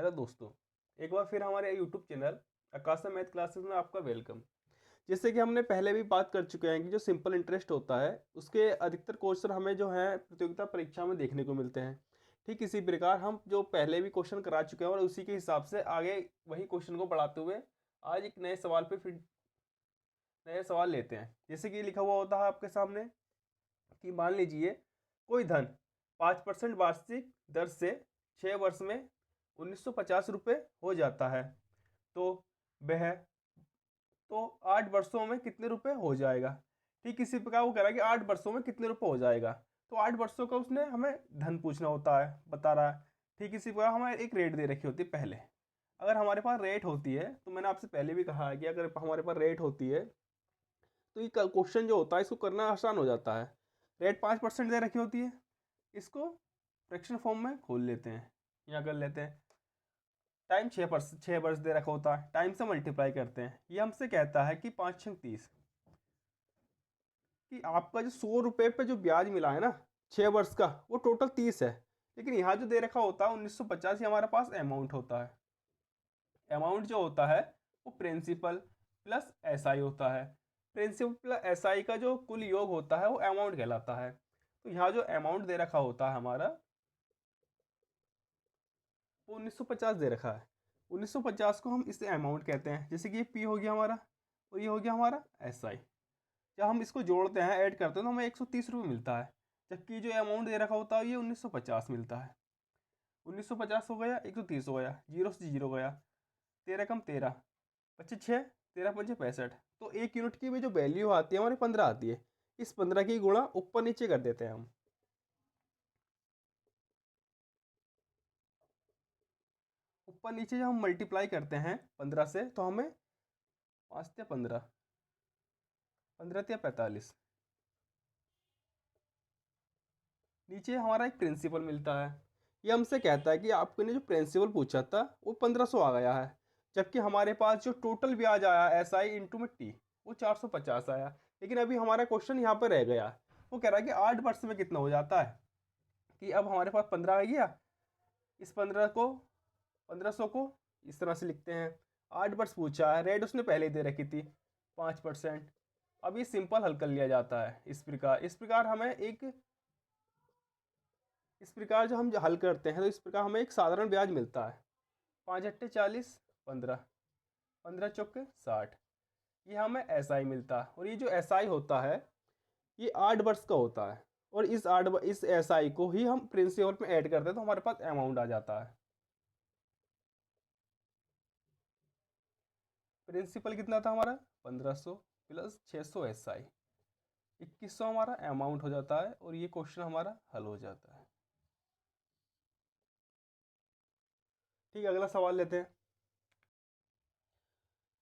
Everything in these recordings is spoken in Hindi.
हेलो दोस्तों, एक बार फिर हमारे यूट्यूब चैनल आकाशा मैथ क्लासेस में आपका वेलकम। जैसे कि हमने पहले भी बात कर चुके हैं कि जो सिंपल इंटरेस्ट होता है उसके अधिकतर क्वेश्चन हमें जो है प्रतियोगिता परीक्षा में देखने को मिलते हैं। ठीक इसी प्रकार हम जो पहले भी क्वेश्चन करा चुके हैं और उसी के हिसाब से आगे वही क्वेश्चन को बढ़ाते हुए आज एक नए सवाल पे फिर नए सवाल लेते हैं। जैसे कि लिखा हुआ होता है आपके सामने कि मान लीजिए कोई धन 5% वार्षिक दर से 6 वर्ष में 1950 रुपये हो जाता है, तो वह 8 वर्षों में कितने रुपए हो जाएगा। ठीक इसी प्रकार वो कह रहा है कि 8 वर्षों में कितने रुपए हो जाएगा, तो 8 वर्षों का उसने हमें धन पूछना होता है, बता रहा है। ठीक इसी प्रकार हमें एक रेट दे रखी होती है पहले। अगर हमारे पास रेट होती है तो मैंने आपसे पहले भी कहा है कि अगर हमारे पास रेट होती है तो ये क्वेश्चन जो होता है इसको करना आसान हो जाता है। रेट 5% दे रखी होती है, इसको फ्रैक्शन फॉर्म में खोल लेते हैं, यहाँ कर लेते हैं। टाइम 6 वर्ष दे रखा होता है, टाइम से मल्टीप्लाई करते हैं। ये हमसे कहता है कि 5×6 = 30, कि आपका जो 100 रुपये पे जो ब्याज मिला है ना 6 वर्ष का, वो टोटल 30 है। लेकिन यहाँ जो दे रखा होता है 1950, ये हमारे पास अमाउंट होता है। अमाउंट जो होता है वो प्रिंसिपल प्लस एसआई होता है। प्रिंसिपल प्लस एसआई का जो कुल योग होता है वो अमाउंट कहलाता है। तो यहाँ जो अमाउंट दे रखा होता है हमारा वो 1950 दे रखा है। 1950 को हम इससे अमाउंट कहते हैं। जैसे कि ये पी हो गया हमारा और ये हो गया हमारा एसआई। जब हम इसको जोड़ते हैं, ऐड करते हैं, तो हमें 130 रुपये मिलता है। जबकि जो अमाउंट दे रखा होता है ये 1950 मिलता है। 1950 हो गया, 130 हो गया, जीरो से जीरो गया, 13 कम 13, 25×6 13×5 = 65। तो 1 यूनिट की भी जो वैल्यू आती है हमारी 15 आती है। इस 15 की गुणा ऊपर नीचे कर देते हैं हम। ऊपर नीचे जब हम मल्टीप्लाई करते हैं 15 से तो हमें 5×15, 15×45, नीचे हमारा एक प्रिंसिपल मिलता है। ये हमसे कहता है कि आपने जो प्रिंसिपल पूछा था वो 1500 आ गया है, जबकि हमारे पास जो टोटल ब्याज आया SI इंटू में टी वो 450 आया। लेकिन अभी हमारा क्वेश्चन यहाँ पर रह गया। वो कह रहा है कि 8 वर्ष में कितना हो जाता है। कि अब हमारे पास 15 आ गया, इस 1500 को इस तरह से लिखते हैं। 8 वर्ष पूछा है, रेट उसने पहले ही दे रखी थी 5%। अब ये सिंपल हल कर लिया जाता है इस प्रकार हमें इस प्रकार जो हम हल करते हैं तो इस प्रकार हमें एक साधारण ब्याज मिलता है। 5×8 = 40, 15, 15×4 = 60। ये हमें SI मिलता है। और ये जो SI होता है ये 8 वर्ष का होता है। और इस SI को ही हम प्रिंसिपल में ऐड करते हैं तो हमारे पास अमाउंट आ जाता है। प्रिंसिपल कितना था हमारा 1500 प्लस 600 SI, 2100 हमारा अमाउंट हो जाता है। और ये क्वेश्चन हमारा हल हो जाता है। ठीक है, अगला सवाल लेते हैं।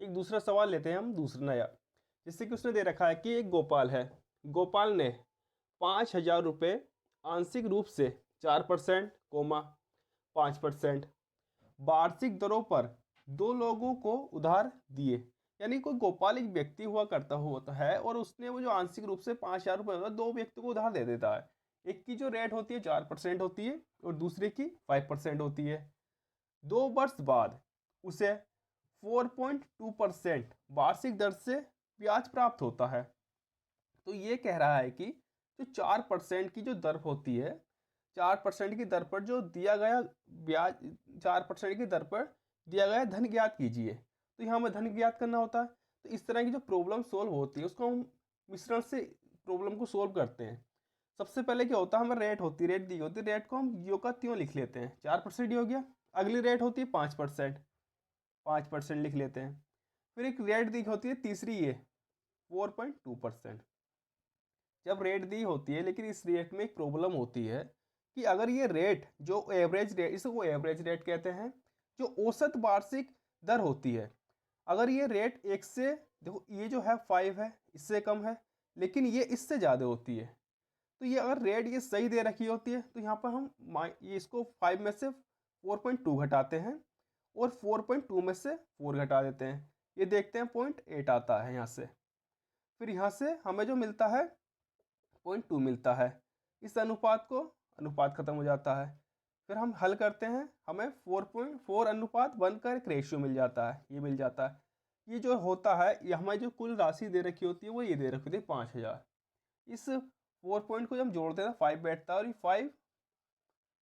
एक दूसरा सवाल लेते हैं हम, दूसरा नया। जिससे कि उसने दे रखा है कि एक गोपाल है। गोपाल ने 5000 रुपये आंशिक रूप से 4% कोमा 5% वार्षिक दरों पर दो लोगों को उधार दिए। यानी कोई गोपाल एक व्यक्ति हुआ करता होता है और उसने वो जो आंशिक रूप से 5000 रुपये होता है दो व्यक्ति को उधार दे देता है। एक की जो रेट होती है 4% होती है और दूसरे की 5% होती है। 2 वर्ष बाद उसे 4.2% वार्षिक दर से ब्याज प्राप्त होता है। तो ये कह रहा है कि जो 4% की जो दर होती है, 4% की दर पर जो दिया गया ब्याज, 4% की दर पर दिया गया धन ज्ञात कीजिए। तो यहाँ हमें धन ज्ञात करना होता है। तो इस तरह की जो प्रॉब्लम सोल्व होती है उसको हम मिश्रण से प्रॉब्लम को सोल्व करते हैं। सबसे पहले क्या होता है, हमें रेट होती है, रेट दी होती है, रेट को हम यो का त्यों लिख लेते हैं, 4% हो गया। अगली रेट होती है 5%, 5% लिख लेते हैं। फिर एक रेट दी होती है तीसरी, ये 4.2%। जब रेट दी होती है, लेकिन इस रेट में एक प्रॉब्लम होती है कि अगर ये रेट जो एवरेज रेट, इसको एवरेज रेट कहते हैं, जो औसत वार्षिक दर होती है, अगर ये रेट एक से, देखो ये जो है 5 है, इससे कम है, लेकिन ये इससे ज़्यादा होती है। तो ये अगर रेट ये सही दे रखी होती है तो यहाँ पर हम ये इसको 5 में से 4.2 घटाते हैं और 4.2 में से 4 घटा देते हैं। ये देखते हैं 0.8 आता है यहाँ से। फिर यहाँ से हमें जो मिलता है 0.2 मिलता है। इस अनुपात खत्म हो जाता है। फिर हम हल करते हैं, हमें 4.4:1 का एक रेशियो मिल जाता है, ये मिल जाता है। ये जो होता है, ये हमारी जो कुल राशि दे रखी होती है वो ये दे रखी होती है 5000। इस 4 पॉइंट को जब हम जोड़ते हैं 5 बैठता है और ये 5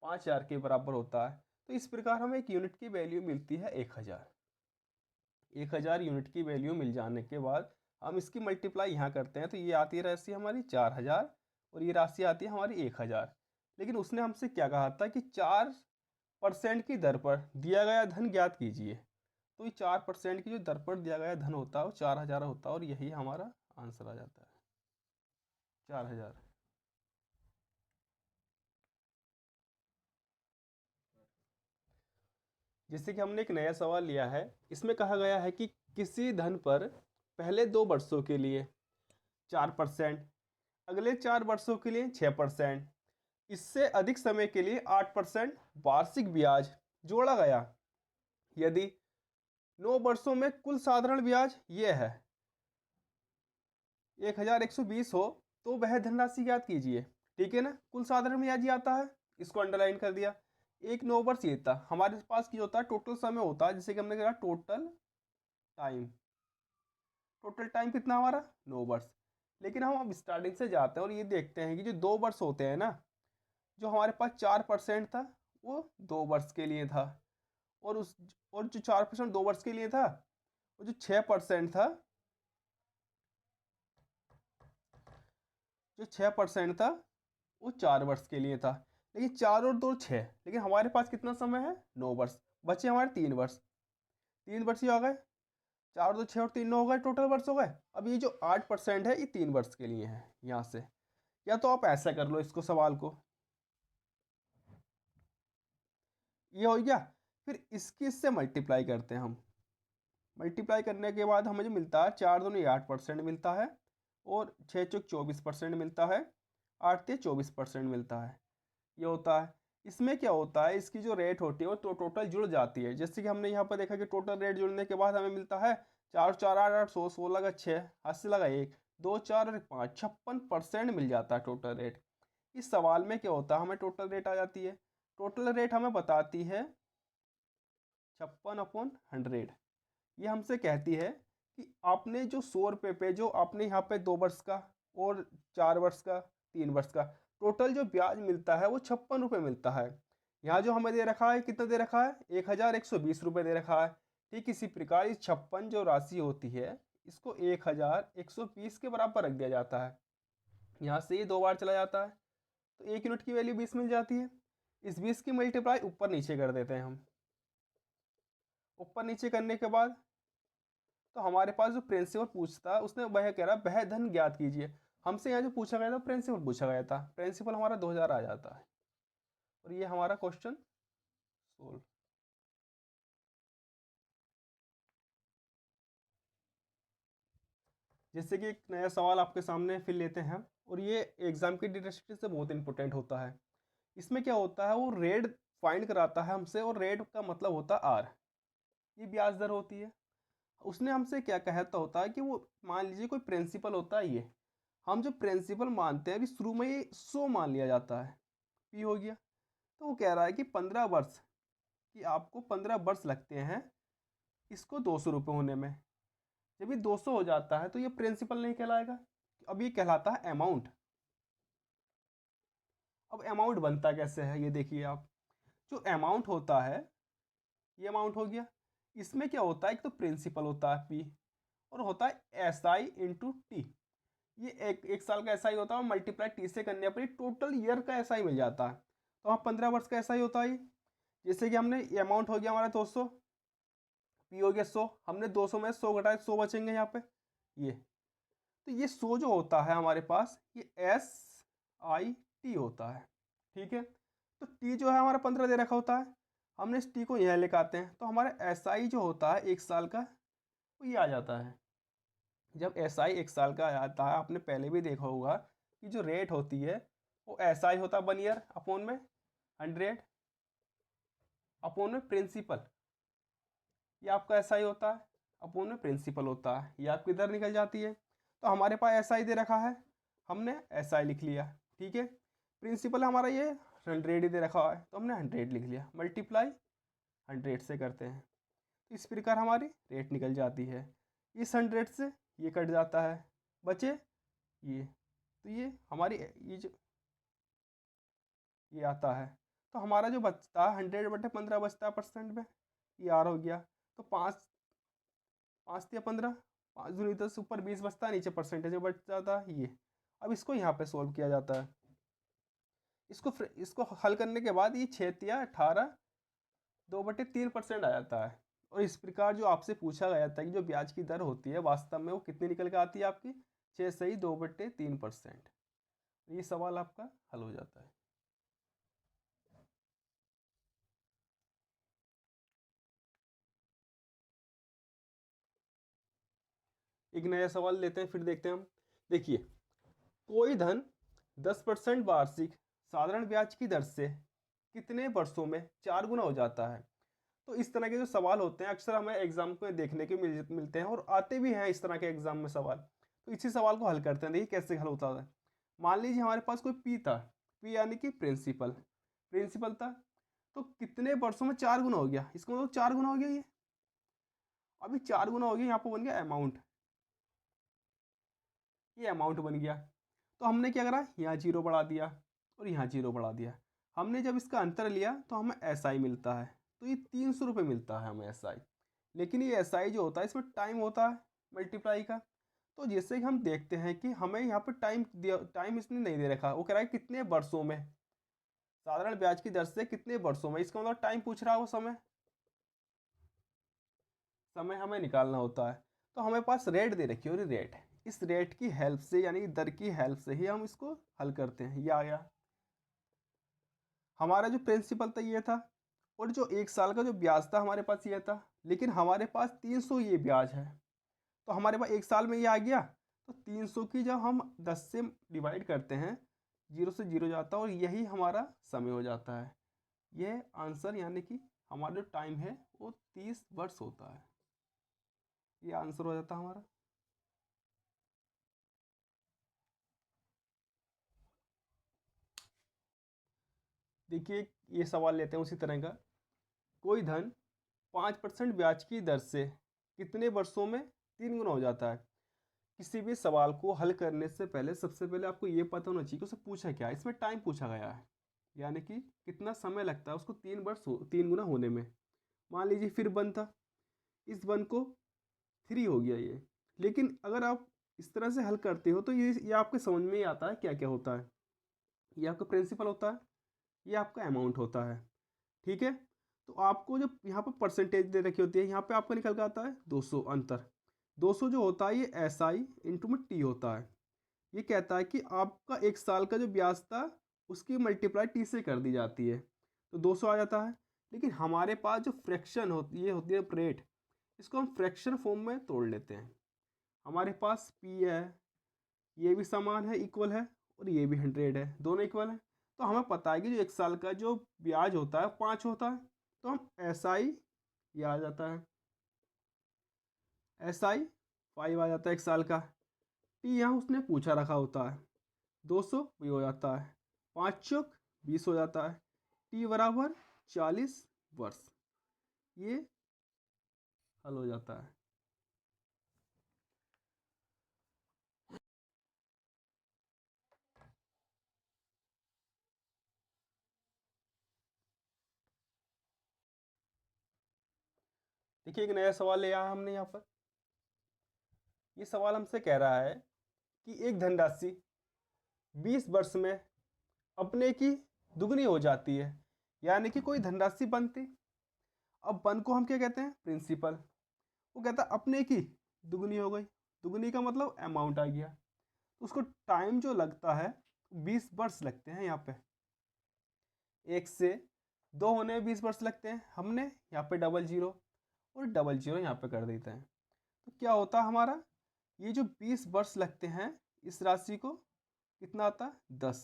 5000 के बराबर होता है। तो इस प्रकार हमें एक यूनिट की वैल्यू मिलती है 1000। 1000 यूनिट की वैल्यू मिल जाने के बाद हम इसकी मल्टीप्लाई यहाँ करते हैं, तो ये आती है राशि हमारी 4000 और ये राशि आती है हमारी 1000। लेकिन उसने हमसे क्या कहा था कि 4% की दर पर दिया गया धन ज्ञात कीजिए। तो ये 4% की जो दर पर दिया गया धन होता है वो 4000 होता है और यही हमारा आंसर आ जाता है 4000। जैसे कि हमने एक नया सवाल लिया है, इसमें कहा गया है कि किसी धन पर पहले 2 वर्षों के लिए 4%, अगले 4 वर्षों के लिए 6%, इससे अधिक समय के लिए 8% वार्षिक ब्याज जोड़ा गया। यदि 9 वर्षों में कुल साधारण ब्याज ये है 1120 हो, तो वह धनराशि ज्ञात कीजिए। ठीक है ना, कुल साधारण ब्याज ये आता है, इसको अंडरलाइन कर दिया। एक 9 वर्ष ये था हमारे पास, की होता है टोटल समय होता है, जैसे कि हमने कहा टोटल टाइम। टोटल टाइम कितना हमारा 9 वर्ष। लेकिन हम अब स्टार्टिंग से जाते हैं और ये देखते हैं कि जो 2 वर्ष होते हैं ना, जो हमारे पास 4% था वो 2 वर्ष के लिए था, और जो 4% 2 वर्ष के लिए था, और जो 6% था, जो 6% था वो 4 वर्ष के लिए था। लेकिन 4 और 2 6, लेकिन हमारे पास कितना समय है 9 वर्ष, बचे हमारे 3 वर्ष। 3 वर्ष ही हो गए, 4 2 6 और 3 9 हो गए, टोटल वर्ष हो गए। अब ये जो 8% है ये 3 वर्ष के लिए है यहाँ से। या तो आप ऐसा कर लो इसको, सवाल को, ये हो गया। फिर इसकी इससे मल्टीप्लाई करते हैं हम। मल्टीप्लाई करने के बाद हमें जो मिलता है 4 दूनी 8% मिलता है, और 6 चौक 24% मिलता है, 8 ते 24% मिलता है, ये होता है। इसमें क्या होता है, इसकी जो रेट होती है वो तो टोटल जुड़ जाती है। जैसे कि हमने यहाँ पर देखा कि टोटल रेट जुड़ने के बाद हमें मिलता है 4 4 8 8 100, 16 का 6, 80 लगा 1 2 4 और 5, 56% मिल जाता है टोटल रेट। इस सवाल में क्या होता है, हमें टोटल रेट आ जाती है। टोटल रेट हमें बताती है 56/100। ये हमसे कहती है कि आपने जो 100 रुपये पे, जो आपने यहाँ पे 2 वर्ष का और 4 वर्ष का 3 वर्ष का टोटल जो ब्याज मिलता है वो 56 रुपये मिलता है। यहाँ जो हमें दे रखा है कितना दे रखा है 1120 रुपये दे रखा है। ठीक इसी प्रकार इस 56 जो राशि होती है इसको 1120 के बराबर रख दिया जाता है। यहाँ से ये 2 बार चला जाता है, तो 1 यूनिट की वैल्यू 20 मिल जाती है। इस 20 की मल्टीप्लाई ऊपर नीचे कर देते हैं हम। ऊपर नीचे करने के बाद तो हमारे पास जो प्रिंसिपल पूछता है उसने वह कह रहा वह धन ज्ञात कीजिए। हमसे यहाँ जो पूछा गया था प्रिंसिपल पूछा गया था, प्रिंसिपल हमारा 2000 आ जाता है, और ये हमारा क्वेश्चन सोल्व। जैसे कि एक नया सवाल आपके सामने फिर लेते हैं, और ये एग्जाम की दृष्टि से बहुत इंपॉर्टेंट होता है। इसमें क्या होता है, वो रेट फाइंड कराता है हमसे, और रेट का मतलब होता है आर, ये ब्याज दर होती है। उसने हमसे क्या कहता होता है कि वो मान लीजिए कोई प्रिंसिपल होता है, ये हम जो प्रिंसिपल मानते हैं अभी शुरू में ये 100 मान लिया जाता है, पी हो गया। तो वो कह रहा है कि 15 वर्ष, कि आपको 15 वर्ष लगते हैं इसको 200 रुपये होने में। जब ये 200 हो जाता है तो ये प्रिंसिपल नहीं कहलाएगा, अब ये कहलाता है अमाउंट। अब अमाउंट बनता कैसे है ये देखिए आप, जो अमाउंट होता है ये अमाउंट हो गया। इसमें क्या होता है, एक तो प्रिंसिपल होता है पी, और होता है एस आई इंटू टी। ये एक साल का एस आई होता है, और मल्टीप्लाई टी से करने पर टोटल ईयर का एस आई मिल जाता है। तो वहाँ 15 वर्ष का एस आई होता है। जैसे कि हमने ये अमाउंट हो गया हमारा 200, पी हो गया 100, हमने 200 में 100 घटाए 100 बचेंगे यहाँ पे ये। तो ये 100 जो होता है हमारे पास ये एस आई टी होता है। ठीक है, तो टी जो है हमारा 15 दे रखा होता है, हमने इस टी को यहाँ लेकर आते हैं, तो हमारा एस आई जो होता है 1 साल का वो ये आ जाता है। जब एस आई 1 साल का आता है, आपने पहले भी देखा होगा कि जो रेट होती है वो एस आई होता है 1 ईयर अपोन में 100 अपोन में प्रिंसिपल, ये आपका एस आई होता है, अपोन में प्रिंसिपल होता है, ये आपकी इधर निकल जाती है। तो हमारे पास एस आई दे रखा है, हमने एस आई लिख लिया। ठीक है, प्रिंसिपल हमारा ये 100 ही दे रखा है तो हमने 100 लिख लिया, मल्टीप्लाई 100 से करते हैं तो इस प्रकार हमारी रेट निकल जाती है। इस 100 से ये कट जाता है, बचे ये, तो ये हमारी ये जो ये आता है, तो हमारा जो बचता है 100/15 बचता है परसेंट में, ये आर हो गया। तो 5 5 या 15, 5 दूनी 10 ऊपर 20 बचता है, नीचे परसेंटेज बच जाता है ये। अब इसको यहाँ पे सोल्व किया जाता है, इसको हल करने के बाद ये 6 या 18 2/3% आ जाता है। और इस प्रकार जो आपसे पूछा गया था कि जो ब्याज की दर होती है वास्तव में वो कितनी निकल के आती है आपकी, 6 2/3%। ये सवाल आपका हल हो जाता है। एक नया सवाल लेते हैं, फिर देखते हैं हम। देखिए, कोई धन 10% वार्षिक साधारण ब्याज की दर से कितने वर्षों में 4 गुना हो जाता है। तो इस तरह के जो सवाल होते हैं अक्सर हमें एग्जाम को देखने के मिलते हैं और आते भी हैं इस तरह के एग्जाम में सवाल। तो इसी सवाल को हल करते हैं, देखिए कैसे हल होता है। मान लीजिए हमारे पास कोई पी था, पी यानी कि प्रिंसिपल था, तो कितने वर्षों में 4 गुना हो गया, इसका मतलब 4 गुना हो गया। ये अभी 4 गुना हो गया, यहाँ पर बन गया अमाउंट, ये अमाउंट बन गया। तो हमने क्या करा, यहाँ 0 बढ़ा दिया और यहाँ 0 बढ़ा दिया। हमने जब इसका अंतर लिया तो हमें SI मिलता है, तो ये 300 रुपये मिलता है हमें SI। लेकिन ये SI जो होता है इसमें टाइम होता है मल्टीप्लाई का। तो जैसे कि हम देखते हैं कि हमें यहाँ पर टाइम इसने नहीं दे रखा, वो कह रहा है कितने वर्षों में, साधारण ब्याज की दर से कितने वर्षों में, इसका मतलब टाइम पूछ रहा है वो, समय हमें निकालना होता है। तो हमें पास रेट दे रखी है, और रेट, इस रेट की हेल्प से यानी कि दर की हेल्प से ही हम इसको हल करते हैं। ये आ गया हमारा जो प्रिंसिपल था ये था, और जो 1 साल का जो ब्याज था हमारे पास ये था, लेकिन हमारे पास 300 ये ब्याज है। तो हमारे पास 1 साल में ये आ गया, तो 300 की जब हम 10 से डिवाइड करते हैं, 0 से 0 जाता है और यही हमारा समय हो जाता है। ये आंसर यानी कि हमारा जो टाइम है वो 30 वर्ष होता है। ये आंसर हो जाता है हमारा। देखिए, ये सवाल लेते हैं उसी तरह का। कोई धन 5% ब्याज की दर से कितने वर्षों में 3 गुना हो जाता है। किसी भी सवाल को हल करने से पहले सबसे पहले आपको ये पता होना चाहिए कि उसे पूछा क्या है। इसमें टाइम पूछा गया है, यानी कि कितना समय लगता है उसको 3 गुना होने में। मान लीजिए फिर 1 था, इस 1 को 3 हो गया ये। लेकिन अगर आप इस तरह से हल करते हो तो ये आपके समझ में ही आता है क्या क्या होता है। ये आपका प्रिंसिपल होता है, ये आपका अमाउंट होता है, ठीक है। तो आपको जो यहाँ पर परसेंटेज दे रखी होती है, यहाँ पे आपका निकल के आता है 200 अंतर। 200 जो होता है ये SI इंटू में T होता है। ये कहता है कि आपका 1 साल का जो ब्याज था उसकी मल्टीप्लाई T से कर दी जाती है, तो 200 आ जाता है। लेकिन हमारे पास जो फ्रैक्शन होती है रेट, इसको हम फ्रैक्शन फॉर्म में तोड़ लेते हैं। हमारे पास P है, ये भी समान है, इक्वल है, और ये भी 100 है, दोनों इक्वल है। तो हमें पता है कि जो 1 साल का जो ब्याज होता है 5 होता है, तो हम SI, ये आ जाता है SI 5 आ जाता है 1 साल का। T यहाँ उसने पूछा रखा होता है 200, भी हो जाता है 5 चौक 20 हो जाता है। T बराबर 40 वर्ष, ये हल हो जाता है। देखिए, एक नया सवाल लिया है हमने यहाँ पर। ये सवाल हमसे कह रहा है कि एक धनराशि 20 वर्ष में अपने की दुगनी हो जाती है, यानी कि कोई धनराशि बनती। अब वन को हम क्या कहते हैं, प्रिंसिपल। वो कहता है अपने की दुगनी हो गई, दुगनी का मतलब अमाउंट आ गया। तो उसको टाइम जो लगता है 20 वर्ष लगते हैं। यहाँ पे 1 से 2 होने में 20 वर्ष लगते हैं, हमने यहाँ पे डबल जीरो और डबल जीरो यहाँ पे कर देते हैं। तो क्या होता है हमारा, ये जो 20 वर्ष लगते हैं इस राशि को कितना आता है 10,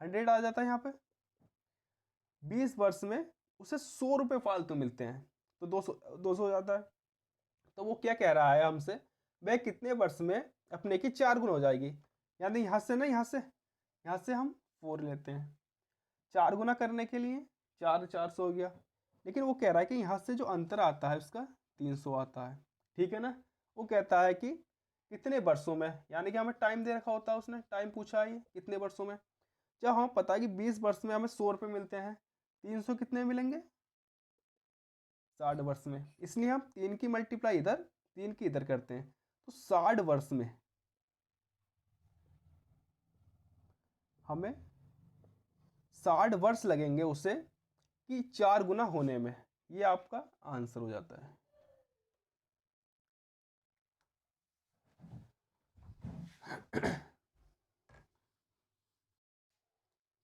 100 आ जाता है। यहाँ पे 20 वर्ष में उसे 100 रुपये फालतू मिलते हैं, तो 200 हो जाता है। तो वो क्या कह रहा है हमसे, वह कितने वर्ष में अपने की 4 गुना हो जाएगी। यानी यहाँ से ना, यहाँ से हम 4 लेते हैं। 4 गुना करने के लिए 400 हो गया, लेकिन वो कह रहा है कि यहाँ से जो अंतर आता है उसका 300 आता है, ठीक है ना। वो कहता है कि कितने वर्षों में, यानी कि हमें टाइम दे रखा होता है, उसने टाइम पूछा है कितने वर्षों में। जब हमें पता है कि 20 वर्ष में हमें 100 रुपये मिलते हैं, 300 कितने मिलेंगे, 60 वर्ष में। इसलिए हम 3 की मल्टीप्लाई इधर 3 की इधर करते हैं, तो 60 वर्ष में हमें 60 वर्ष लगेंगे उसे कि 4 गुना होने में। ये आपका आंसर हो जाता है।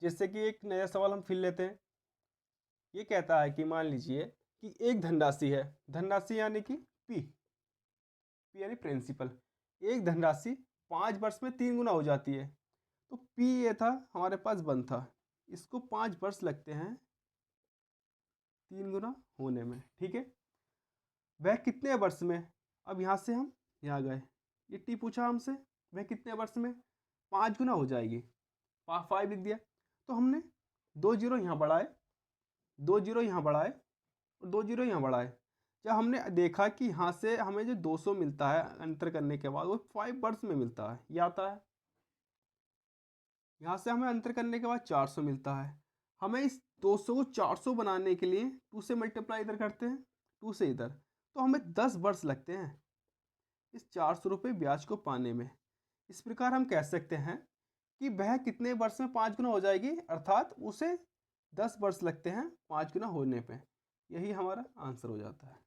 जैसे कि एक नया सवाल हम फिर लेते हैं। ये कहता है कि मान लीजिए कि एक धनराशि है, धनराशि यानी कि पी यानी प्रिंसिपल। एक धनराशि 5 वर्ष में 3 गुना हो जाती है। तो पी ये था हमारे पास 1 था, इसको 5 वर्ष लगते हैं 3 गुना होने में, ठीक है। वह कितने वर्ष में, अब यहाँ से हम यहाँ गए, ये टी पूछा हमसे, वह कितने वर्ष में 5 गुना हो जाएगी, 5 लिख दिया। तो हमने 2 जीरो यहाँ बढ़ाए, 2 जीरो यहाँ बढ़ाए और 2 जीरो यहाँ बढ़ाए। जब हमने देखा कि यहाँ से हमें जो 200 मिलता है अंतर करने के बाद, वो 5 वर्ष में मिलता है, ये आता है। यहाँ से हमें अंतर करने के बाद 400 मिलता है। हमें इस 200 को 400 बनाने के लिए 2 से मल्टीप्लाई इधर करते हैं, 2 से इधर, तो हमें 10 वर्ष लगते हैं इस 400 रुपये ब्याज को पाने में। इस प्रकार हम कह सकते हैं कि वह कितने वर्ष में 5 गुना हो जाएगी, अर्थात उसे 10 वर्ष लगते हैं 5 गुना होने पे। यही हमारा आंसर हो जाता है।